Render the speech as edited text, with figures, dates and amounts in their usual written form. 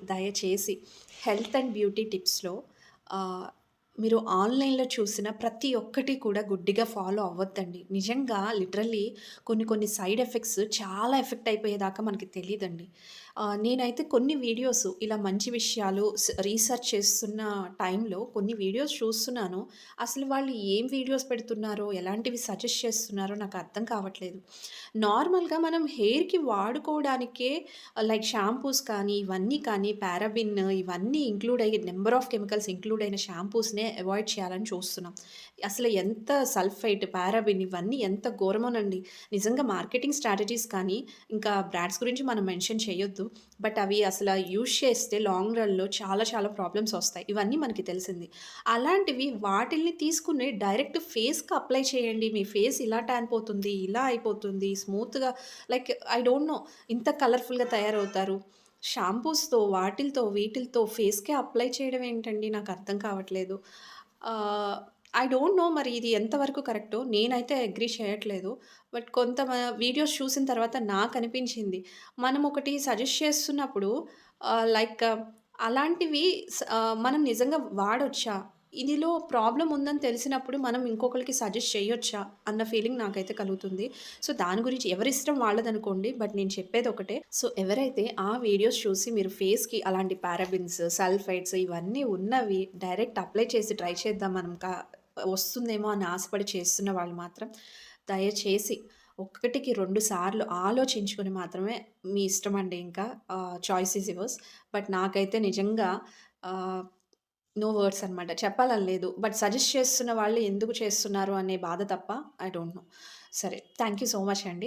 దయచేసి health and beauty టిప్స్‌లో ఆహ్, మీరు ఆన్‌లైన్‌లో చూసిన ప్రతి ఒక్కటి కూడా గుడ్డిగా ఫాలో అవ్వద్దండి. నిజంగా లిటరల్లీ కొన్ని సైడ్ ఎఫెక్ట్స్ చాలా ఎఫెక్ట్ అయిపోయేదాకా మనకి తెలీదండి. నేనైతే కొన్ని వీడియోస్ ఇలా మంచి విషయాలు రీసెర్చ్ చేస్తున్న టైంలో కొన్ని వీడియోస్ చూస్తున్నాను. అసలు వాళ్ళు ఏం వీడియోస్ పెడుతున్నారో, ఎలాంటివి సజెస్ట్ చేస్తున్నారో నాకు అర్థం కావట్లేదు. నార్మల్‌గా మనం హెయిర్‌కి వాడుకోవడానికే లైక్ షాంపూస్ కానీ, ఇవన్నీ కానీ పారాబిన్ ఇవన్నీ ఇంక్లూడ్ అయ్యి నంబర్ ఆఫ్ కెమికల్స్ ఇంక్లూడ్ అయిన షాంపూస్‌నే అవాయిడ్ చేయాలని చూస్తున్నాం. అసలు ఎంత సల్ఫైట్, పారాబిన్ ఇవన్నీ ఎంత ఘోరమోనండి. నిజంగా మార్కెటింగ్ స్ట్రాటజీస్ కానీ, ఇంకా బ్రాండ్స్ గురించి మనం మెన్షన్ చేయొద్దు. బట్ అవి అసల యూజ్ చేస్తే లాంగ్ రన్‌లో చాలా ప్రాబ్లమ్స్ ఒస్తాయి. ఇవన్నీ మనకి తెలిసింది. అలాంటివి వాటిల్ని తీసుకుని డైరెక్ట్ ఫేస్‌కి అప్లై చేయండి. మీ ఫేస్ ఇలా ట్యాన్ పోతుంది, ఇలా అయిపోతుంది, స్మూత్‌గా లైక్ ఐ డోంట్ నో ఇంత కలర్‌ఫుల్‌గా తయారవుతారు. షాంపూస్‌తో, వాటిలతో, వీటిలతో ఫేస్‌కే అప్లై చేయడం ఏంటండి నాకర్థం కావట్లేదు. ఆహ్, ఐ డోంట్ నో మరి ఇది ఎంతవరకు కరెక్టో. నేనైతే అగ్రీ చేయట్లేదు. బట్ వీడియోస్ చూసిన తర్వాత నాకనిపించింది. మనం ఒకటి సజెస్ట్ చేస్తున్నప్పుడు లైక్ అలాంటివి మనం నిజంగా వాడొచ్చా? ఇదిలో ప్రాబ్లమ్ ఉందని తెలిసినప్పుడు మనం ఇంకొకళ్ళకి సజెస్ట్ చేయొచ్చా? అన్న ఫీలింగ్ నాకైతే కలుగుతుంది. సో, దాని గురించి ఎవరిష్టం వాళ్ళదనుకోండి. బట్ నేను చెప్పేదొకటే. సో, ఎవరైతే ఆ వీడియోస్ చూసి మీరు ఫేస్‌కి అలాంటి పారాబిన్స్, సల్ఫైడ్స్ ఇవన్నీ ఉన్నవి డైరెక్ట్ అప్లై చేసి ట్రై చేద్దాం మనం వస్తుందేమో అని ఆశపడి చేస్తున్న వాళ్ళు మాత్రం దయచేసి ఒకటికి 2 సార్లు ఆలోచించుకొని మాత్రమే మీ ఇష్టమండి ఇంకా. Choice is yours. బట్ నాకైతే నిజంగా ఆహ్, నో వర్డ్స్ అనమాట. చెప్పాలని లేదు. బట్ సజెస్ట్ చేస్తున్న వాళ్ళు ఎందుకు చేస్తున్నారు అనే బాధ తప్ప ఐ డోంట్ నో. సరే. థాంక్ యూ సో మచ్ అండి.